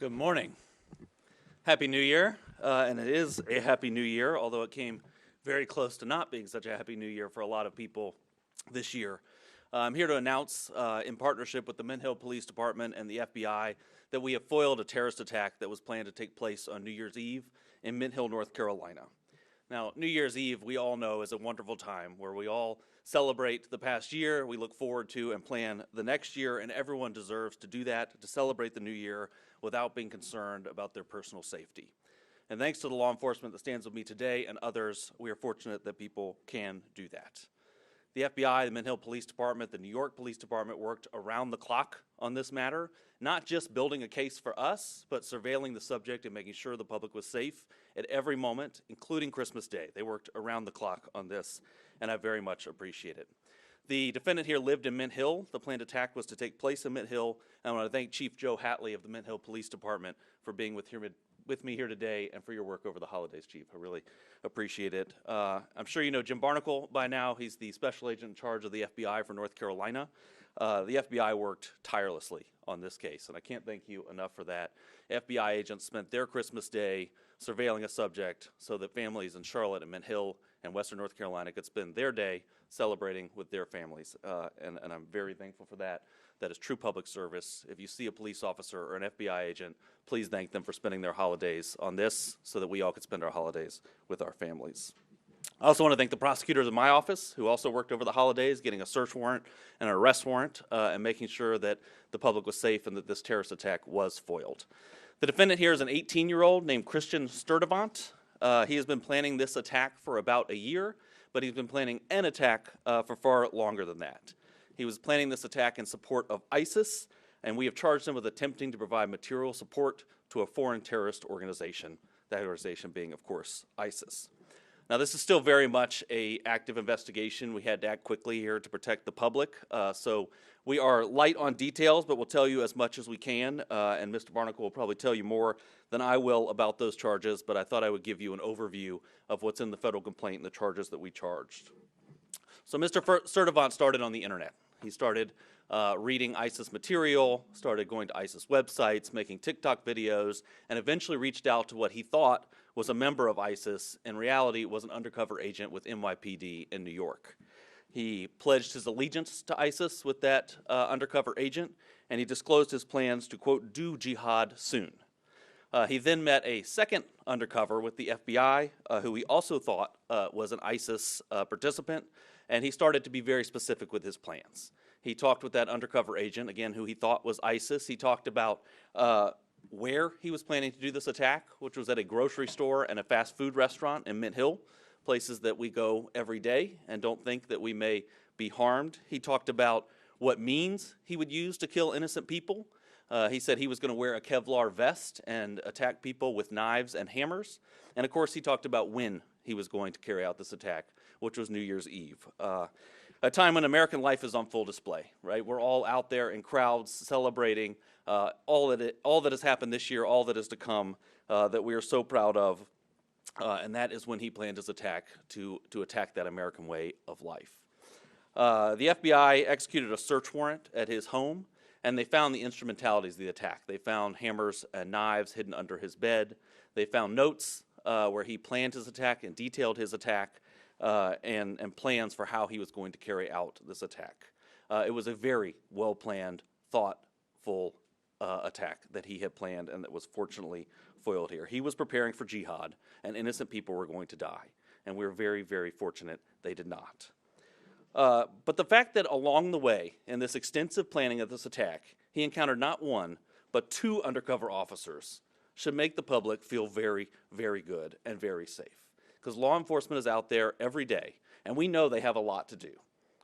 Good morning. Happy New Year, and it is a Happy New Year, although it came very close to not being such a Happy New Year for a lot of people this year. I'm here to announce, in partnership with the Mint Hill Police Department and the FBI, that we have foiled a terrorist attack that was planned to take place on New Year's Eve in Mint Hill, North Carolina. Now, New Year's Eve, we all know, is a wonderful time where we all celebrate the past year, we look forward to and plan the next year, and everyone deserves to do that, to celebrate the new year without being concerned about their personal safety. And thanks to the law enforcement that stands with me today and others, we are fortunate that people can do that. The FBI, the Mint Hill Police Department, the New York Police Department worked around the clock on this matter, not just building a case for us, but surveilling the subject and making sure the public was safe at every moment, including Christmas Day. They worked around the clock on this, and I very much appreciate it. The defendant here lived in Mint Hill. The planned attack was to take place in Mint Hill. And I want to thank Chief Joe Hatley of the Mint Hill Police Department for being with me here today and for your work over the holidays, Chief. I really appreciate it. I'm sure you know Jim Barnacle by now. He's the special agent in charge of the FBI for North Carolina. The FBI worked tirelessly on this case, and I can't thank you enough for that. FBI agents spent their Christmas Day surveilling a subject so that families in Charlotte and Mint Hill and Western North Carolina could spend their day celebrating with their families, and I'm very thankful for that. That is true public service. If you see a police officer or an FBI agent, please thank them for spending their holidays on this so that we all could spend our holidays with our families. I also want to thank the prosecutors in my office who also worked over the holidays getting a search warrant and an arrest warrant and making sure that the public was safe and that this terrorist attack was foiled. The defendant here is an 18-year-old named Christian Sturdivant. He has been planning this attack for about a year, but he's been planning an attack for far longer than that. He was planning this attack in support of ISIS, and we have charged him with attempting to provide material support to a foreign terrorist organization, that organization being, of course, ISIS. Now, this is still very much an active investigation. We had to act quickly here to protect the public, so we are light on details, but we'll tell you as much as we can, and Mr. Barnacle will probably tell you more than I will about those charges, but I thought I would give you an overview of what's in the federal complaint and the charges that we charged. So Mr. Sturdivant started on the internet. He started reading ISIS material, started going to ISIS websites, making TikTok videos, and eventually reached out to what he thought was a member of ISIS. In reality, was an undercover agent with NYPD in New York. He pledged his allegiance to ISIS with that undercover agent, and he disclosed his plans to, quote, do jihad soon. He then met a second undercover with the FBI, who he also thought was an ISIS participant, and he started to be very specific with his plans. He talked with that undercover agent, again, who he thought was ISIS. He talked about where he was planning to do this attack, which was at a grocery store and a fast food restaurant in Mint Hill, places that we go every day and don't think that we may be harmed. He talked about what means he would use to kill innocent people. He said he was going to wear a Kevlar vest and attack people with knives and hammers. And of course, he talked about when he was going to carry out this attack, which was New Year's Eve. A time when American life is on full display, right? We're all out there in crowds celebrating all that has happened this year, all that is to come, that we are so proud of. And that is when he planned his attack to attack that American way of life. The FBI executed a search warrant at his home, and they found the instrumentalities of the attack. They found hammers and knives hidden under his bed. They found notes where he planned his attack and detailed his attack and plans for how he was going to carry out this attack. It was a very well-planned, thoughtful attack that he had planned and that was fortunately foiled here. He was preparing for jihad, and innocent people were going to die. And we're very, very fortunate they did not. But the fact that along the way, in this extensive planning of this attack, he encountered not one, but two undercover officers should make the public feel very, very good and very safe. Because law enforcement is out there every day, and we know they have a lot to do.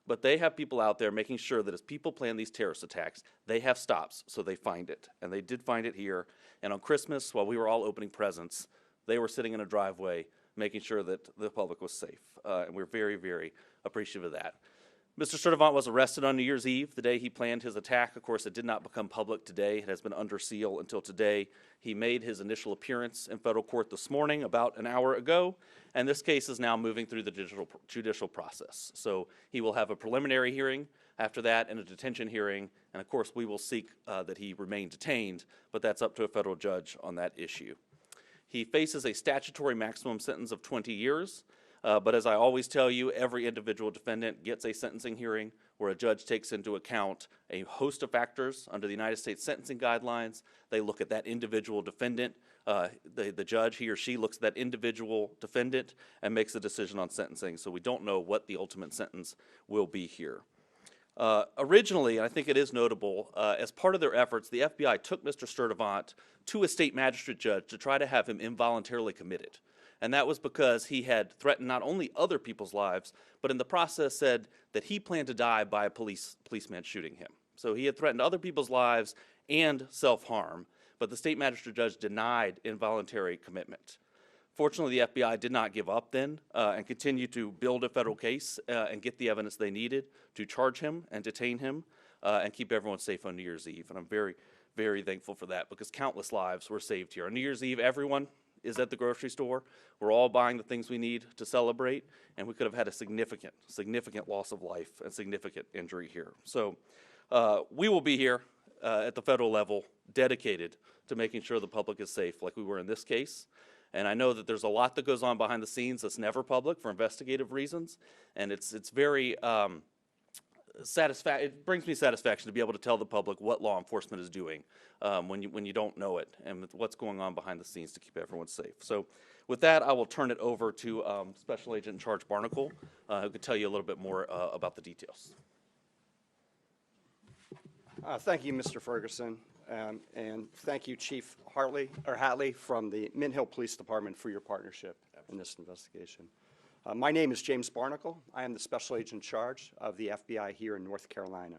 But they have people out there making sure that as people plan these terrorist attacks, they have stops so they find it. And they did find it here. And on Christmas, while we were all opening presents, they were sitting in a driveway making sure that the public was safe. And we're very, very appreciative of that. Mr. Sturdivant was arrested on New Year's Eve, the day he planned his attack. Of course, it did not become public today. It has been under seal until today. He made his initial appearance in federal court this morning, about an hour ago, and this case is now moving through the judicial process. So he will have a preliminary hearing After that, in a detention hearing, and of course we will seek that he remain detained, but that's up to a federal judge on that issue. He faces a statutory maximum sentence of 20 years, but as I always tell you, every individual defendant gets a sentencing hearing where a judge takes into account a host of factors under the United States sentencing guidelines. They look at that individual defendant. The judge, he or she, looks at that individual defendant and makes a decision on sentencing, so we don't know what the ultimate sentence will be here. Originally, and I think it is notable, as part of their efforts, the FBI took Mr. Sturdivant to a state magistrate judge to try to have him involuntarily committed. And that was because he had threatened not only other people's lives, but in the process said that he planned to die by a policeman shooting him. So he had threatened other people's lives and self-harm, but the state magistrate judge denied involuntary commitment. Fortunately, the FBI did not give up then and continued to build a federal case and get the evidence they needed to charge him and detain him and keep everyone safe on New Year's Eve. And I'm very, very thankful for that because countless lives were saved here. On New Year's Eve, everyone is at the grocery store. We're all buying the things we need to celebrate, and we could have had a significant loss of life and significant injury here. So we will be here at the federal level dedicated to making sure the public is safe like we were in this case. And I know that there's a lot that goes on behind the scenes that's never public for investigative reasons, and it's very it brings me satisfaction to be able to tell the public what law enforcement is doing when you don't know it and what's going on behind the scenes to keep everyone safe. So with that, I will turn it over to Special Agent in Charge Barnacle, who could tell you a little bit more about the details. Thank you, Mr. Ferguson, and thank you, Chief Hatley from the Mint Hill Police Department for your partnership in this investigation. My name is James Barnacle. I am the Special Agent in Charge of the FBI here in North Carolina.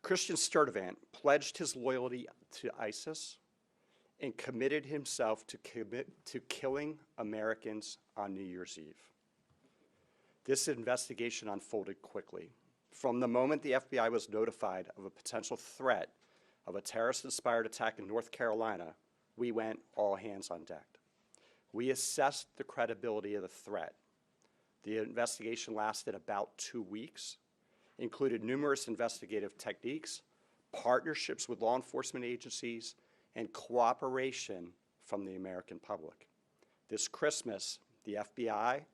Christian Sturdivant pledged his loyalty to ISIS and committed himself to killing Americans on New Year's Eve. This investigation unfolded quickly. From the moment the FBI was notified of a potential threat of a terrorist-inspired attack in North Carolina, we went all hands on deck. We assessed the credibility of the threat. The investigation lasted about 2 weeks, included numerous investigative techniques, partnerships with law enforcement agencies, and cooperation from the American public. This Christmas, the FBI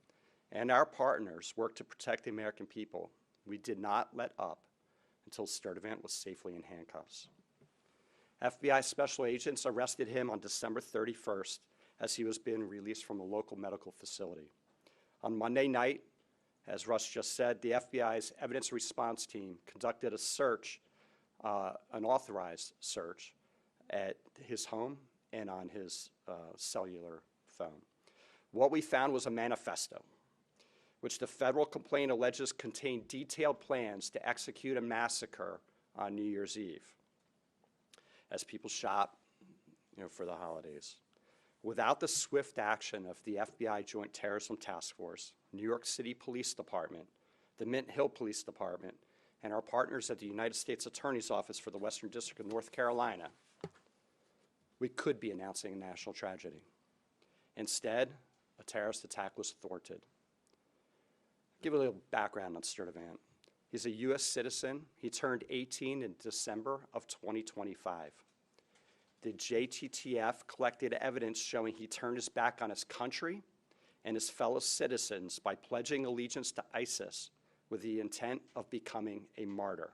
and our partners worked to protect the American people. We did not let up until Sturdivant was safely in handcuffs. FBI special agents arrested him on December 31st as he was being released from a local medical facility. On Monday night, as Russ just said, the FBI's evidence response team conducted a search, an authorized search, at his home and on his cellular phone. What we found was a manifesto, which the federal complaint alleges contained detailed plans to execute a massacre on New Year's Eve as people shop, for the holidays. Without the swift action of the FBI Joint Terrorism Task Force, New York City Police Department, the Mint Hill Police Department, and our partners at the United States Attorney's Office for the Western District of North Carolina, we could be announcing a national tragedy. Instead, a terrorist attack was thwarted. Give a little background on Sturdivant. He's a U.S. citizen. He turned 18 in December of 2025. The JTTF collected evidence showing he turned his back on his country and his fellow citizens by pledging allegiance to ISIS with the intent of becoming a martyr.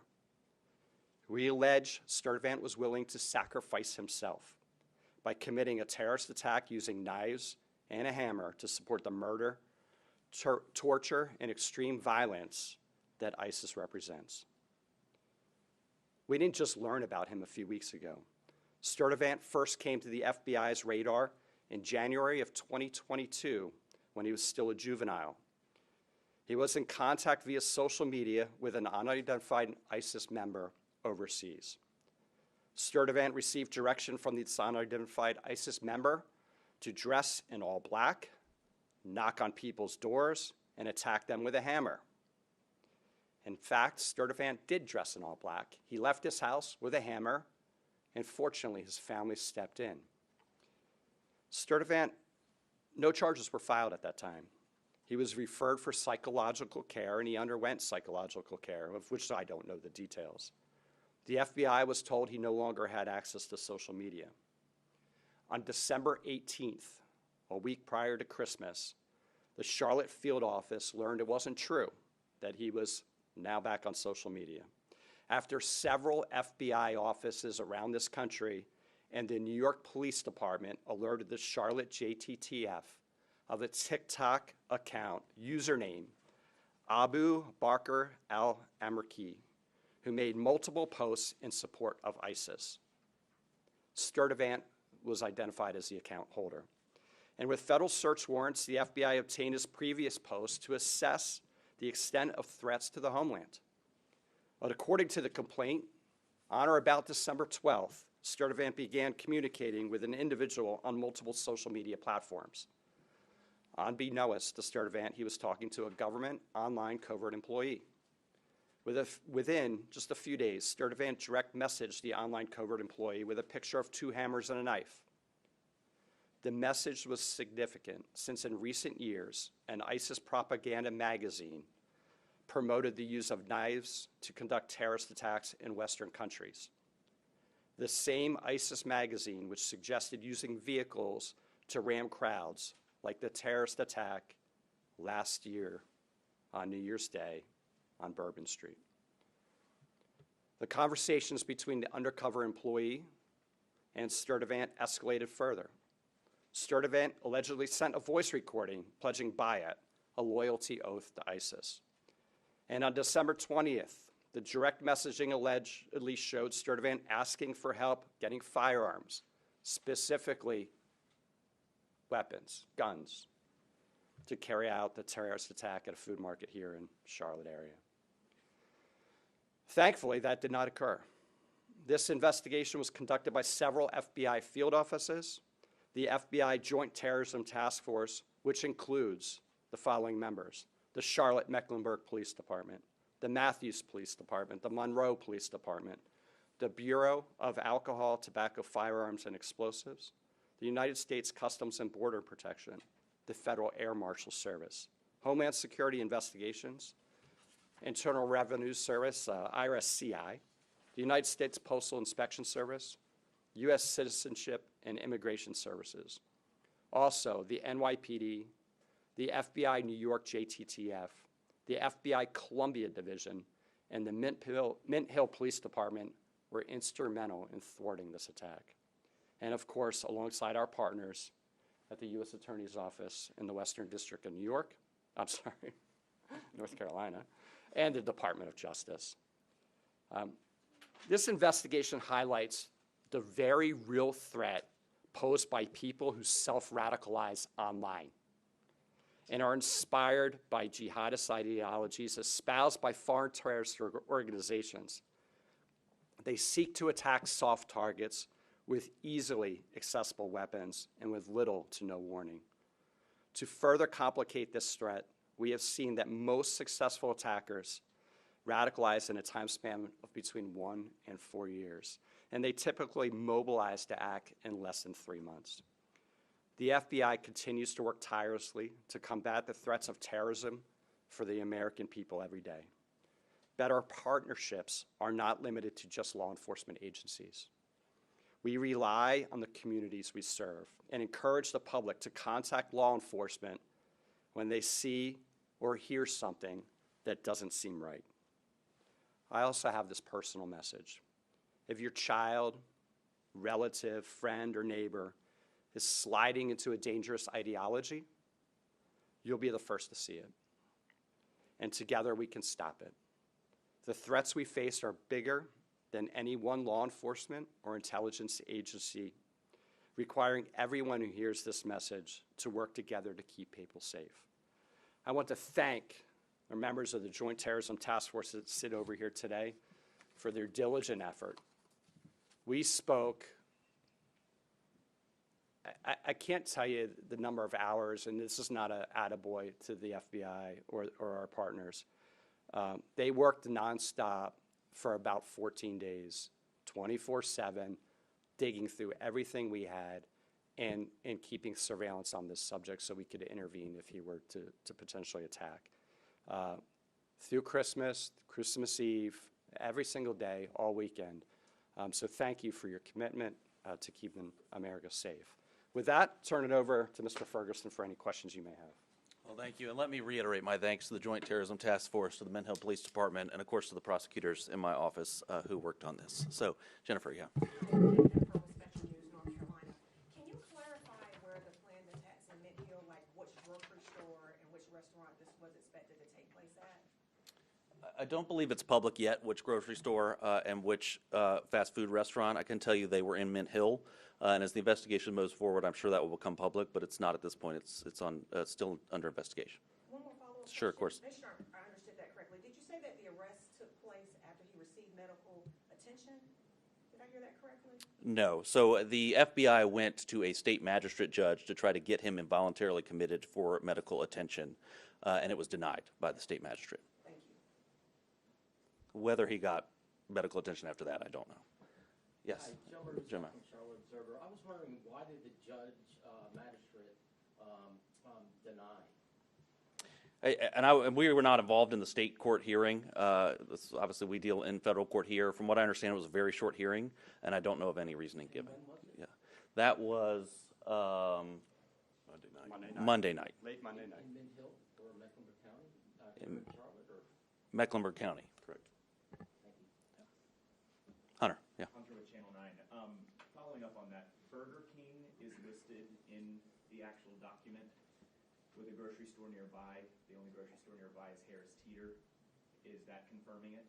We allege Sturdivant was willing to sacrifice himself by committing a terrorist attack using knives and a hammer to support the murder, torture, and extreme violence that ISIS represents. We didn't just learn about him a few weeks ago. Sturdivant first came to the FBI's radar in January of 2022 when he was still a juvenile. He was in contact via social media with an unidentified ISIS member overseas. Sturdivant received direction from this unidentified ISIS member to dress in all black, knock on people's doors, and attack them with a hammer. In fact, Sturdivant did dress in all black. He left his house with a hammer, and fortunately, his family stepped in. Sturdivant, no charges were filed at that time. He was referred for psychological care, and he underwent psychological care, of which I don't know the details. The FBI was told he no longer had access to social media. On December 18th, a week prior to Christmas, the Charlotte field office learned it wasn't true that he was now back on social media. After several FBI offices around this country and the New York Police Department alerted the Charlotte JTTF of a TikTok account username, Abu Bakr al-Amerki, who made multiple posts in support of ISIS. Sturdivant was identified as the account holder. And with federal search warrants, the FBI obtained his previous posts to assess the extent of threats to the homeland. But according to the complaint, on or about December 12th, Sturdivant began communicating with an individual on multiple social media platforms. Unbeknownst to Sturdivant, he was talking to a government online covert employee. Within just a few days, Sturdivant direct messaged the online covert employee with a picture of 2 hammers and a knife. The message was significant since in recent years, an ISIS propaganda magazine promoted the use of knives to conduct terrorist attacks in Western countries. The same ISIS magazine which suggested using vehicles to ram crowds, like the terrorist attack last year on New Year's Day on Bourbon Street. The conversations between the undercover employee and Sturdivant escalated further. Sturdivant allegedly sent a voice recording pledging Bayat, a loyalty oath to ISIS. And on December 20th, the direct messaging allegedly showed Sturdivant asking for help getting firearms, specifically weapons, guns, to carry out the terrorist attack at a food market here in Charlotte area. Thankfully, that did not occur. This investigation was conducted by several FBI field offices, the FBI Joint Terrorism Task Force, which includes the following members: the Charlotte Mecklenburg Police Department, the Matthews Police Department, the Monroe Police Department, the Bureau of Alcohol, Tobacco, Firearms, and Explosives, the United States Customs and Border Protection, the Federal Air Marshal Service, Homeland Security Investigations, Internal Revenue Service, IRS-CI, the United States Postal Inspection Service, U.S. Citizenship and Immigration Services. Also, the NYPD, the FBI New York JTTF, the FBI Columbia Division, and the Mint Hill Police Department were instrumental in thwarting this attack. And of course, alongside our partners at the U.S. Attorney's Office in the Western District of North Carolina, and the Department of Justice. This investigation highlights the very real threat posed by people who self-radicalize online and are inspired by jihadist ideologies espoused by foreign terrorist organizations. They seek to attack soft targets with easily accessible weapons and with little to no warning. To further complicate this threat, we have seen that most successful attackers radicalize in a time span of between 1 and 4 years, and they typically mobilize to act in less than 3 months. The FBI continues to work tirelessly to combat the threats of terrorism for the American people every day. But our partnerships are not limited to just law enforcement agencies. We rely on the communities we serve and encourage the public to contact law enforcement when they see or hear something that doesn't seem right. I also have this personal message. If your child, relative, friend, or neighbor is sliding into a dangerous ideology, you'll be the first to see it. And together we can stop it. The threats we face are bigger than any one law enforcement or intelligence agency, requiring everyone who hears this message to work together to keep people safe. I want to thank our members of the Joint Terrorism Task Force that sit over here today for their diligent effort. We spoke, I can't tell you the number of hours, and this is not an attaboy to the FBI or our partners. They worked nonstop for about 14 days, 24/7, digging through everything we had and keeping surveillance on this subject so we could intervene if he were to potentially attack. Through Christmas, Christmas Eve, every single day, all weekend. So thank you for your commitment to keeping America safe. With that, turn it over to Mr. Ferguson for any questions you may have. Well, thank you, and let me reiterate my thanks to the Joint Terrorism Task Force, to the Mint Hill Police Department, and of course to the prosecutors in my office who worked on this. So, Jennifer, yeah. Jennifer with Special News, North Carolina. Can you clarify where the planned attacks in Mint Hill, like which grocery store and which restaurant this was expected to take place at? I don't believe it's public yet which grocery store and which fast food restaurant. I can tell you they were in Mint Hill, and as the investigation moves forward, I'm sure that will become public, but it's not at this point. It's still under investigation. One more follow-up Sure, of question. course. Make sure I understood that correctly. Did you say that the arrest took place after he received medical attention? Did I hear that correctly? No. So the FBI went to a state magistrate judge to try to get him involuntarily committed for medical attention, and it was denied by the state magistrate. Thank you. Whether he got medical attention after that, I don't know. Yes. Hi, Joe Murdoch Jim. from Charlotte Observer. I was wondering, why did the judge, magistrate, deny? And we were not involved in the state court hearing. Obviously, we deal in federal court here. From what I understand, it was a very short hearing, and I don't know of any reasoning given. When was it? Yeah, that was Monday night. Late Monday night. In Mint Hill or Mecklenburg County? In- Charlotte or? Mecklenburg County. Correct. Thank you. Hunter, yeah. Hunter with Channel 9. Following up on that, Burger King is listed in the actual document with a grocery store nearby. The only grocery store nearby is Harris Teeter. Is that confirming it?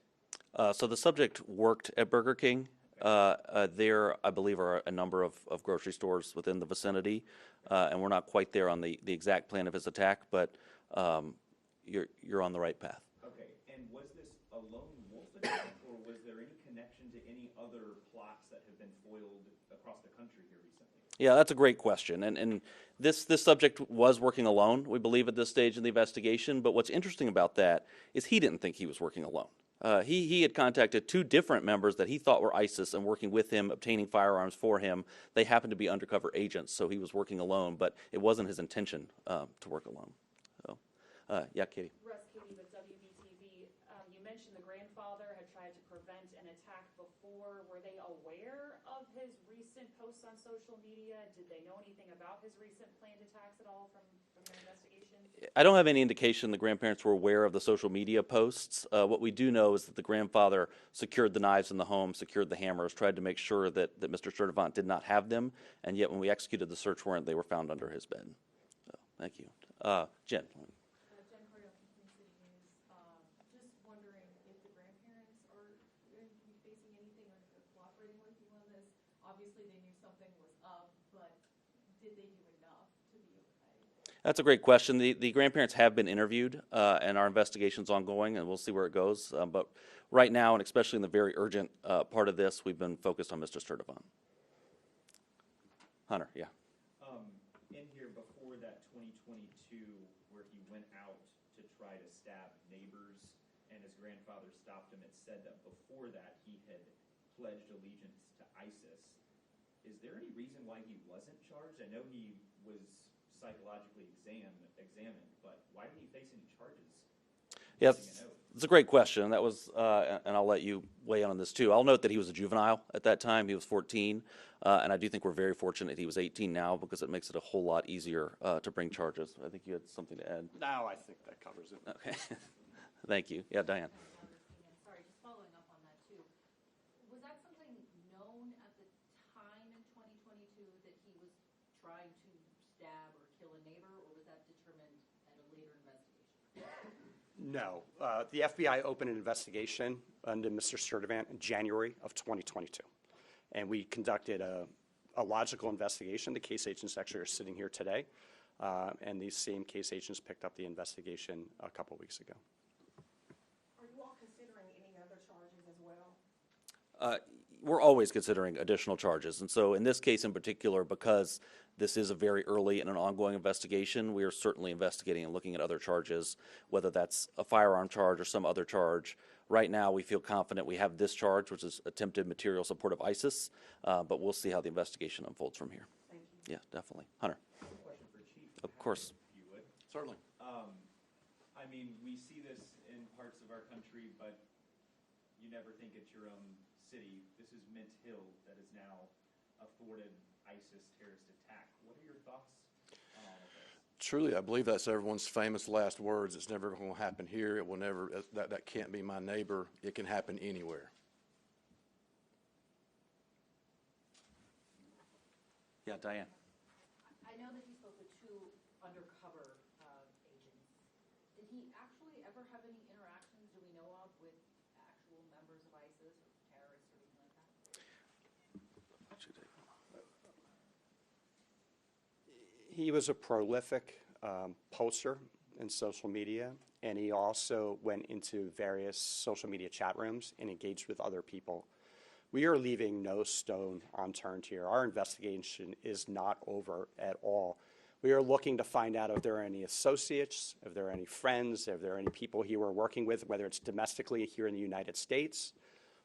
So the subject worked at Burger King. There, I believe, are a number of grocery stores within the vicinity, and we're not quite there on the exact plan of his attack, but you're on the right path. Okay, and was this a lone wolf attack, or was there any connection to any other plots that have been foiled across the country here recently? Yeah, that's a great question, and this subject was working alone, we believe, at this stage in the investigation, but what's interesting about that is he didn't think he was working alone. He had contacted two different members that he thought were ISIS and working with him, obtaining firearms for him. They happened to be undercover agents, so he was working alone, but it wasn't his intention to work alone. So, yeah, Katie. Russ Katie with WBTV. You mentioned the grandfather had tried to prevent an attack before. Were they aware of his recent posts on social media? Did they know anything about his recent planned attacks at all from their investigation? I don't have any indication the grandparents were aware of the social media posts. What we do know is that the grandfather secured the knives in the home, secured the hammers, tried to make sure that Mr. Sturdivant did not have them, and yet when we executed the search warrant, they were found under his bed. So, thank you. Jen. Jen Cordell from Twin City News. Just wondering if the grandparents are going to be facing anything or if they're cooperating with you on this. Obviously, they knew something was up, but did they do enough to be okay? That's a great question. The grandparents have been interviewed, and our investigation's ongoing, and we'll see where it goes. But right now, and especially in the very urgent part of this, we've been focused on Mr. Sturdivant. Hunter, yeah. In here before that 2022, where he went out to try to stab neighbors and his grandfather stopped him, it said that before that he had pledged allegiance to ISIS. Is there any reason why he wasn't charged? I know he was psychologically examined, but why didn't he face any charges? Yes, it's a great question. That was, and I'll let you weigh in on this too. I'll note that he was a juvenile at that time. He was 14, and I do think we're very fortunate he was 18 now because it makes it a whole lot easier to bring charges. I think you had something to add. No, I think that covers it. Okay, thank you. Yeah, Diane. Sorry, just following up on that too. Was that something known at the time in 2022 that he was trying to stab or kill a neighbor, or was that determined at a later investigation? No. The FBI opened an investigation into Mr. Sturdivant in January of 2022. And we conducted a logical investigation. The case agents actually are sitting here today. And these same case agents picked up the investigation a couple weeks ago. Are you all considering any other charges as well? We're always considering additional charges. And so in this case in particular, because this is a very early and an ongoing investigation, we are certainly investigating and looking at other charges, whether that's a firearm charge or some other charge. Right now, we feel confident we have this charge, which is attempted material support of ISIS, but we'll see how the investigation unfolds from here. Thank you. Yeah, definitely. Hunter. Question for Chief. Of course. If you would. Certainly. I mean, we see this in parts of our country, but you never think it's your own city. This is Mint Hill that is now a thwarted ISIS terrorist attack. What are your thoughts on all of this? Truly, I believe that's everyone's famous last words. It's never going to happen here. It will never, that can't be my neighbor. It can happen anywhere. Yeah, Diane. I know that he spoke with two undercover agents. Did he actually ever have any interactions, do we know of, with actual members of ISIS or terrorists or anything like that? He was a prolific poster in social media, and he also went into various social media chat rooms and engaged with other people. We are leaving no stone unturned here. Our investigation is not over at all. We are looking to find out if there are any associates, if there are any friends, if there are any people he were working with, whether it's domestically here in the United States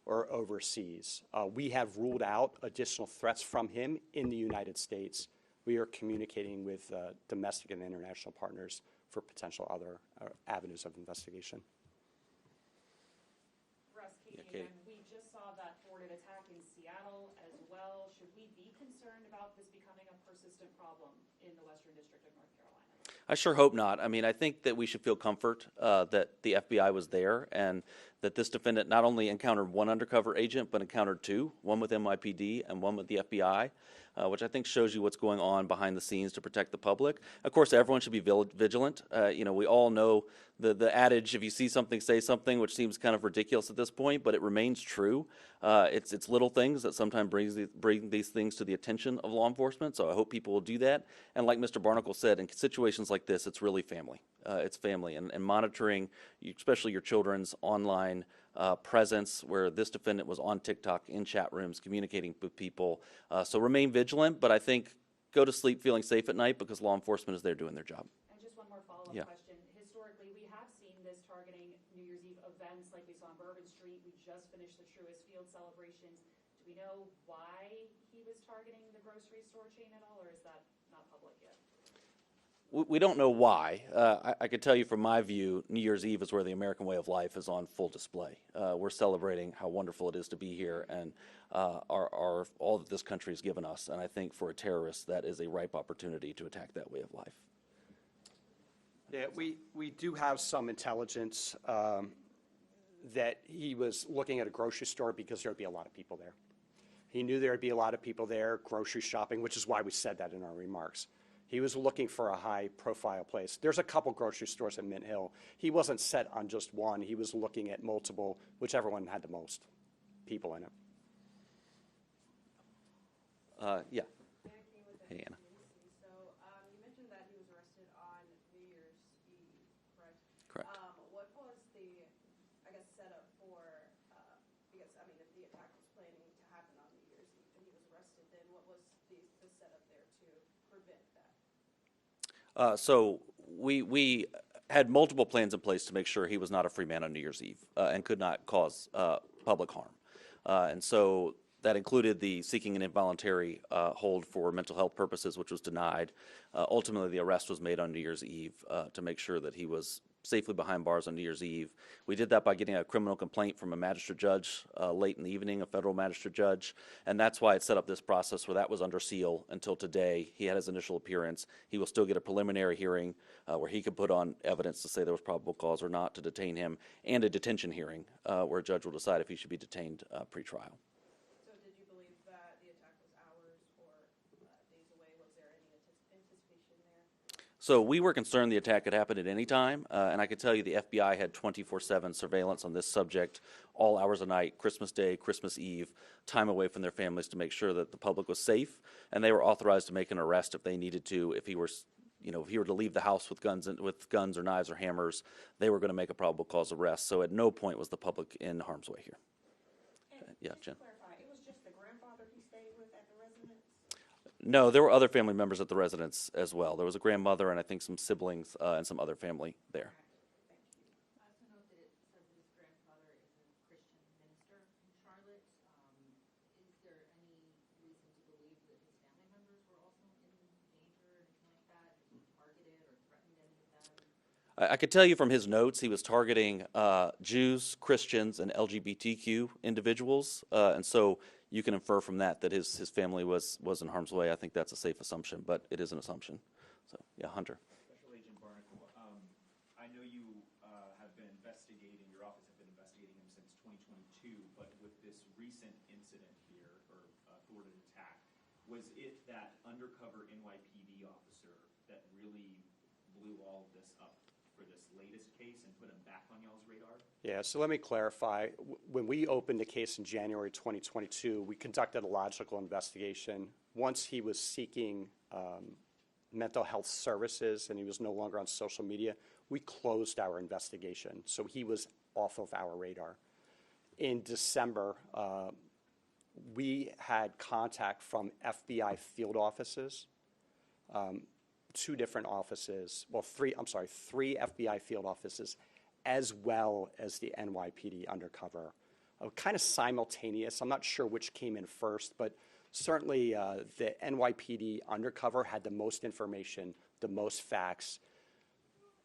or overseas. We have ruled out additional threats from him in the United States. We are communicating with domestic and international partners for potential other avenues of investigation. Russ, Yeah, KGAN, Katie. we just saw that thwarted attack in Seattle as well. Should we be concerned about this becoming a persistent problem in the Western District of North Carolina? I sure hope not. I mean, I think that we should feel comfort that the FBI was there and that this defendant not only encountered one undercover agent, but encountered two, one with NYPD and one with the FBI, which I think shows you what's going on behind the scenes to protect the public. Of course, everyone should be vigilant. You know, we all know the adage, if you see something, say something, which seems kind of ridiculous at this point, but it remains true. It's little things that sometimes bring these things to the attention of law enforcement, so I hope people will do that. And like Mr. Barnacle said, in situations like this, it's really family. It's family, and monitoring, especially your children's online presence, where this defendant was on TikTok in chat rooms communicating with people. So remain vigilant, but I think go to sleep feeling safe at night because law enforcement is there doing their job. And just one more follow-up Yeah. question. Historically, we have seen this targeting New Year's Eve events like we saw on Bourbon Street. We just finished the Truist Field celebrations. Do we know why he was targeting the grocery store chain at all, or is that not public yet? We don't know why. I could tell you from my view, New Year's Eve is where the American way of life is on full display. We're celebrating how wonderful it is to be here and all that this country has given us. And I think for a terrorist, that is a ripe opportunity to attack that way of life. Yeah, we do have some intelligence that he was looking at a grocery store because there would be a lot of people there. He knew there would be a lot of people there grocery shopping, which is why we said that in our remarks. He was looking for a high-profile place. There's a couple grocery stores in Mint Hill. He wasn't set on just one. He was looking at multiple, whichever one had the most people in it. Yeah. Anna Kane with Hey, Anna. WCAC. So you mentioned that he was arrested on New Year's Eve, correct? Correct. What was the, I guess, setup for, because, I mean, if the attack was planning to happen on New Year's Eve and he was arrested, then what was the setup there to prevent that? So we had multiple plans in place to make sure he was not a free man on New Year's Eve and could not cause public harm. And so that included the seeking an involuntary hold for mental health purposes, which was denied. Ultimately, the arrest was made on New Year's Eve to make sure that he was safely behind bars on New Year's Eve. We did that by getting a criminal complaint from a magistrate judge late in the evening, a federal magistrate judge, and that's why it set up this process where that was under seal until today. He had his initial appearance. He will still get a preliminary hearing where he could put on evidence to say there was probable cause or not to detain him, and a detention hearing where a judge will decide if he should be detained pre-trial. So did you believe that the attack was hours or days away? Was there any anticipation there? So we were concerned the attack could happen at any time, and I could tell you the FBI had 24/7 surveillance on this subject, all hours of night, Christmas Day, Christmas Eve, time away from their families to make sure that the public was safe, and they were authorized to make an arrest if they needed to. If he were, if he were to leave the house with guns or knives or hammers, they were going to make a probable cause arrest. So at no point was the public in harm's way here. And Yeah, just Jen. to clarify, it was just the grandfather he stayed with at the residence? No, there were other family members at the residence as well. There was a grandmother and I think some siblings and some other family there. I also note that it says that his grandfather is a Christian minister in Charlotte. Is there any reason to believe that his family members were also in I could tell you from his notes, he was targeting Jews, Christians, and LGBTQ individuals, and so you can infer from that that his family was in harm's way. I think that's a safe assumption, but it is an assumption. So, yeah, Hunter. Special Agent Barnacle, I know you have been investigating, your office have been investigating him since 2022, but with this recent incident here, or thwarted attack, was it that undercover NYPD officer that really blew all of this up for this latest case and put him back on y'all's radar? Yeah, so let me clarify. When we opened the case in January 2022, we conducted a logical investigation. Once he was seeking mental health services and he was no longer on social media, we closed our investigation. So he was off of our radar. In December, we had contact from FBI field offices, two different offices, well, three FBI field offices, as well as the NYPD undercover. Kind of simultaneous. I'm not sure which came in first, but certainly the NYPD undercover had the most information, the most facts.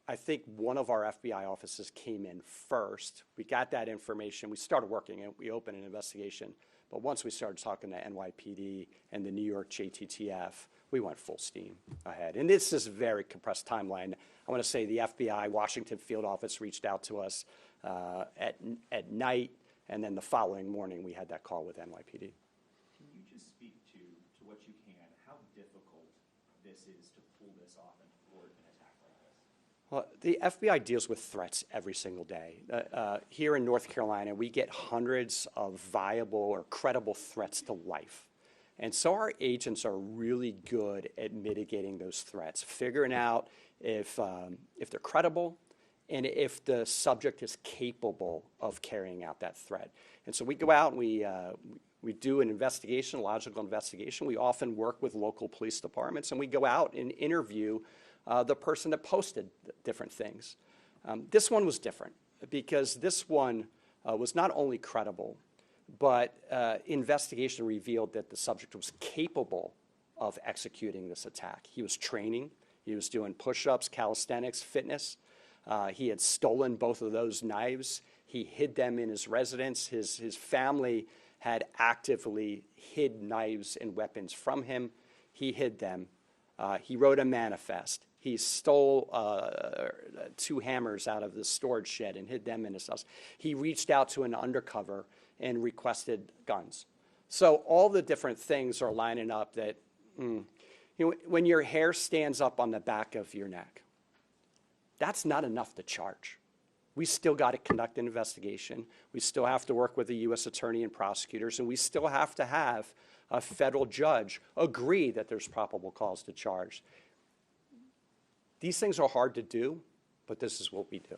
I think one of our FBI offices came in first. We got that information. We started working it. We opened an investigation. But once we started talking to NYPD and the New York JTTF, we went full steam ahead. And this is a very compressed timeline. I want to say the FBI Washington field office reached out to us at night, and then the following morning we had that call with NYPD. Can you just speak to what you can, how difficult this is to pull this off and thwart an attack like this? Well, the FBI deals with threats every single day. Here in North Carolina, we get hundreds of viable or credible threats to life. And so our agents are really good at mitigating those threats, figuring out if they're credible and if the subject is capable of carrying out that threat. And so we go out and we do an investigation, a logical investigation. We often work with local police departments, and we go out and interview the person that posted different things. This one was different because this one was not only credible, but investigation revealed that the subject was capable of executing this attack. He was training, he was doing push-ups, calisthenics, fitness. He had stolen both of those knives. He hid them in his residence. His family had actively hid knives and weapons from him. He hid them. He wrote a manifest. He stole 2 hammers out of the storage shed and hid them in his house. He reached out to an undercover and requested guns. So all the different things are lining up that, when your hair stands up on the back of your neck, that's not enough to charge. We still got to conduct an investigation. We still have to work with the U.S. attorney and prosecutors, and we still have to have a federal judge agree that there's probable cause to charge. These things are hard to do, but this is what we do.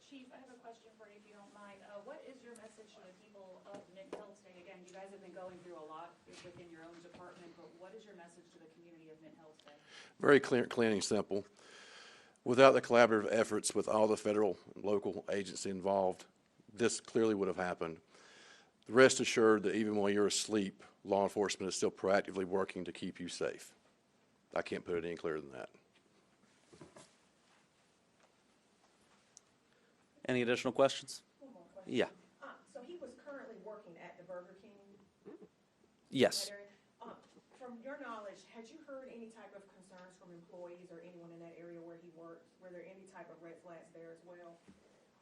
Chief, I have a question for you, if you don't mind. What is your message to the people of Mint-Hill today? Again, you guys have been going through a lot within your own department, but what is your message to the community of Mint-Hill today? Very clear, clean and simple. Without the collaborative efforts with all the federal and local agencies involved, this clearly would have happened. Rest assured that even while you're asleep, law enforcement is still proactively working to keep you safe. I can't put it any clearer than that. Any additional questions? One more question. Yeah. So he was currently working at the Burger King? Yes. that area. From your knowledge, had you heard any type of concerns from employees or anyone in that area where he worked? Were there any type of red flags there as well?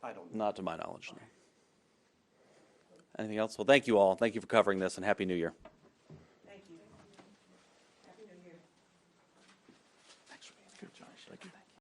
I don't. Not to my knowledge, no. Anything else? Well, thank you all. Thank you for covering this, and Happy New Year.